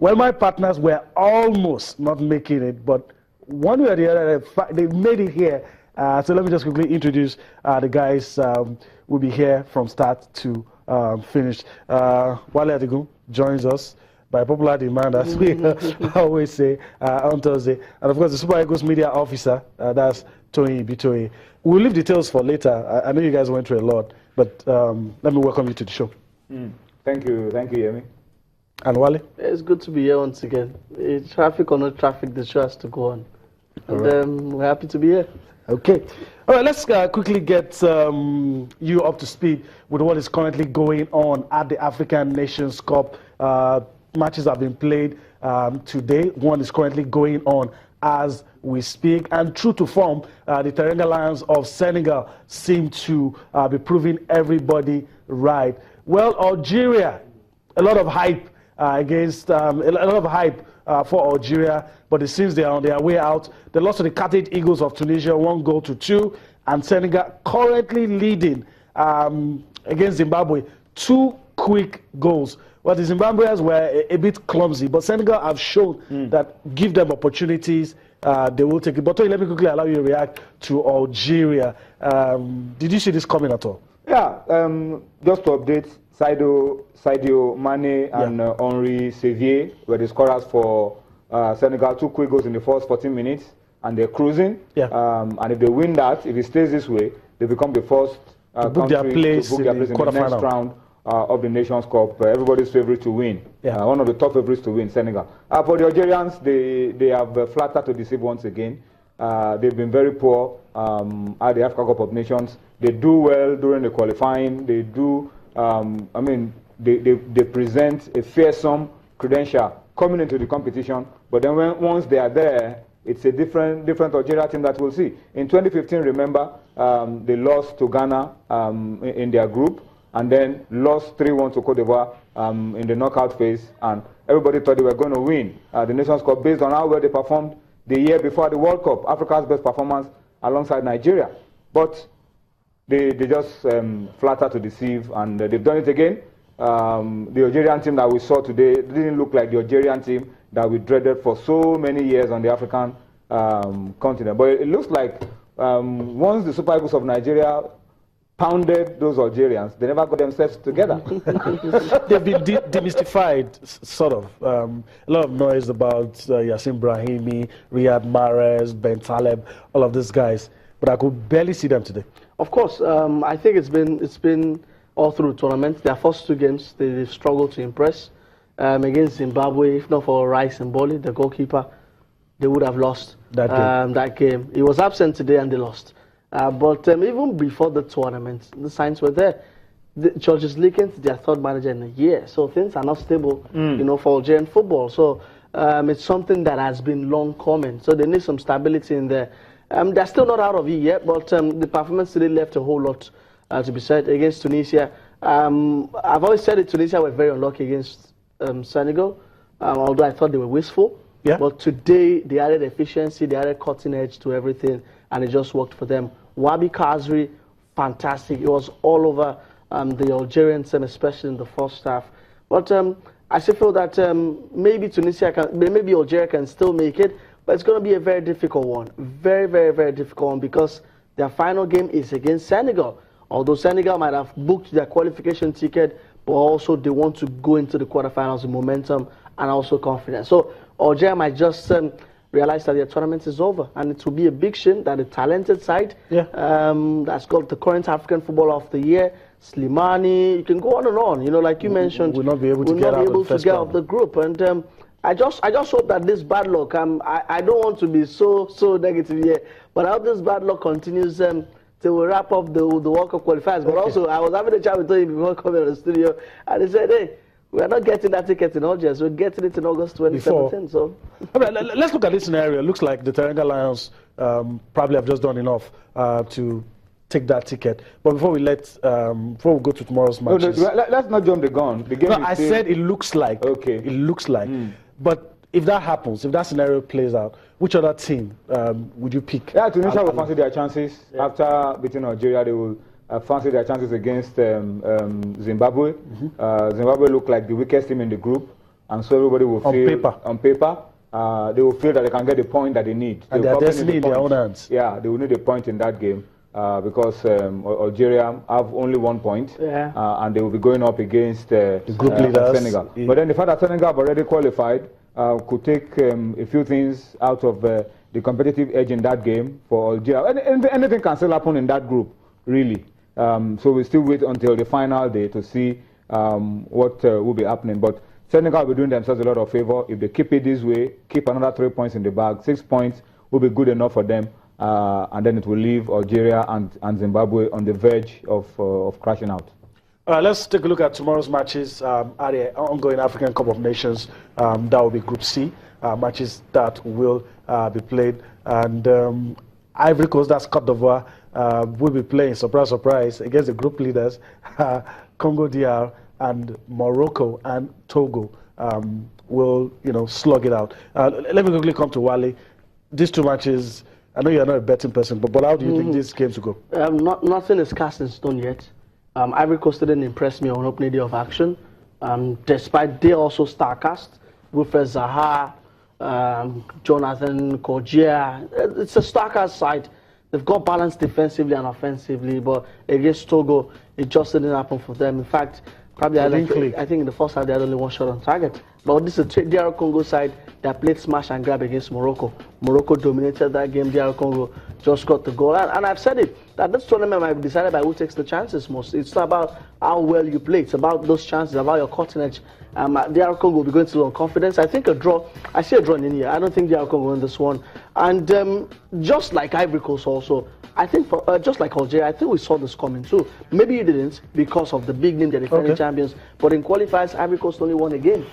Well, my partners were almost not making it, but one way or the other, they made it here. So let me just quickly introduce the guys. Will be here from start to finish. Wale Adigun joins us by popular demand, as we always say, on Thursday. And of course, the Super Eagles media officer, that's Tony Bitoye. We'll leave details for later. I know you guys went through a lot, but let me welcome you to the show. Thank you, Yemi. And Wale? It's good to be here once again. Traffic or no traffic, the show has to go on. And we're happy to be here. Okay. All right, let's quickly get you up to speed with what is currently going on at the African Nations Cup. Matches have been played today. One is currently going on as we speak. And true to form, the Teranga Lions of Senegal seem to be proving everybody right. Well, Algeria, a lot of hype for Algeria, but it seems they are on their way out. They lost to the Carthage Eagles of Tunisia 1-2, and Senegal currently leading against Zimbabwe 2 quick goals. Well, the Zimbabweans were a bit clumsy, but Senegal have shown that give them opportunities, they will take it. But let me quickly allow you to react to Algeria. Did you see this coming at all? Yeah, just to update, Sadio Mane and Henri Sevier were the scorers for Senegal. 2 quick goals in the first 14 minutes, and they're cruising. Yeah. And if they win that, if it stays this way, they become the first to book their place in the next round of the Nations Cup. Everybody's favorite to win. Yeah. One of the top favorites to win, Senegal. For the Algerians, they have flattered to deceive once again. They've been very poor at the Africa Cup of Nations. They do well during the qualifying. They do, they present a fearsome credential coming into the competition. But then once they are there, it's a different Algeria team that we'll see. In 2015, remember, they lost to Ghana in their group, and then lost 3-1 to Cote d'Ivoire in the knockout phase. And everybody thought they were going to win the Nations Cup based on how well they performed the year before the World Cup, Africa's best performance alongside Nigeria. But they just flatter to deceive, and they've done it again. The Algerian team that we saw today didn't look like the Algerian team that we dreaded for so many years on the African continent. But it looks like once the Super Eagles of Nigeria pounded those Algerians, they never got themselves together. They've been demystified, sort of. A lot of noise about Yassin Brahimi, Riyad Mahrez, Ben Taleb, all of these guys, but I could barely see them today. Of course, I think it's been all through the tournament. Their first 2 games, they've struggled to impress. Against Zimbabwe, if not for Rice and Boli, the goalkeeper, they would have lost that game. He was absent today and they lost. But even before the tournament, the signs were there. George is leaking to their 3rd manager in a year, so things are not stable, for Algerian football. So it's something that has been long coming. So they need some stability in there. They're still not out of it yet, but the performance today left a whole lot to be said against Tunisia. I've always said that Tunisia were very unlucky against Senegal, although I thought they were wasteful. Yeah. But today they added efficiency, they added cutting edge to everything, and it just worked for them. Wabi Kazri, fantastic. It was all over the Algerian team, especially in the first half. But I still feel that maybe Algeria can still make it, but it's going to be a very difficult one. Very, very, very difficult one, because their final game is against Senegal. Although Senegal might have booked their qualification ticket, but also they want to go into the quarterfinals with momentum and also confidence. So Algeria might just realize that their tournament is over, and it will be a big shame that a talented side that's got the current African Footballer of the Year, Slimani, you can go on and on. Like you mentioned, will not be able to get out of the group. And I just hope that this bad luck. I don't want to be so negative here, but I hope this bad luck continues till we wrap up the World Cup qualifiers. But also, I was having a chat with you before coming to the studio, and they said, hey, we're not getting that ticket in August. We're getting it in August 2017. So, let's look at this scenario. It looks like the Teranga Lions probably have just done enough to take that ticket. But before we go to tomorrow's matches, let's not jump the gun. The game I said it looks like. Okay. It looks like. But if that happens, if that scenario plays out, which other team would you pick? Yeah, Tunisia will fancy their chances. After beating Algeria, they will fancy their chances against Zimbabwe. Zimbabwe look like the weakest team in the group. and so everybody will feel on paper. They will feel that they can get the point that they need. And their destiny in their own hands. Yeah, they will need a point in that game because Algeria have only 1 point, and they will be going up against the group leaders, Senegal. But then the fact that Senegal have already qualified could take a few things out of the competitive edge in that game for Algeria. Anything can still happen in that group, really. So we still wait until the final day to see what will be happening. But Senegal will be doing themselves a lot of favor if they keep it this way, keep another 3 points in the bag. 6 points will be good enough for them, and then it will leave Algeria and Zimbabwe on the verge of crashing out. Let's take a look at tomorrow's matches at the ongoing African Cup of Nations. That will be Group C, matches that will be played. And Ivory Coast, that's Côte d'Ivoire, will be playing, surprise, surprise, against the group leaders, Congo DR, and Morocco and Togo will, slug it out. Let me quickly come to Wale. These two matches, I know you're not a betting person, but how do you think these games will go? Nothing is cast in stone yet. Ivory Coast didn't impress me on opening day of action, despite they also star cast. Wilfred Zaha, Jonathan Kogia. It's a star cast side. They've got balance defensively and offensively, but against Togo, it just didn't happen for them. In fact, probably I think in the first half they had only 1 shot on target. But this is a DR Congo side that played smash and grab against Morocco. Morocco dominated that game. DR Congo just got the goal. And I've said it, that this tournament might be decided by who takes the chances most. It's not about how well you play. It's about those chances, about your cutting edge. DR Congo will be going to on confidence. I think a draw. I see a draw in here. I don't think DR Congo will win this one. And just like Ivory Coast also, I think just like Algeria, I think we saw this coming too. Maybe you didn't because of the big name, they're defending champions. But in qualifiers, Ivory Coast only won a game.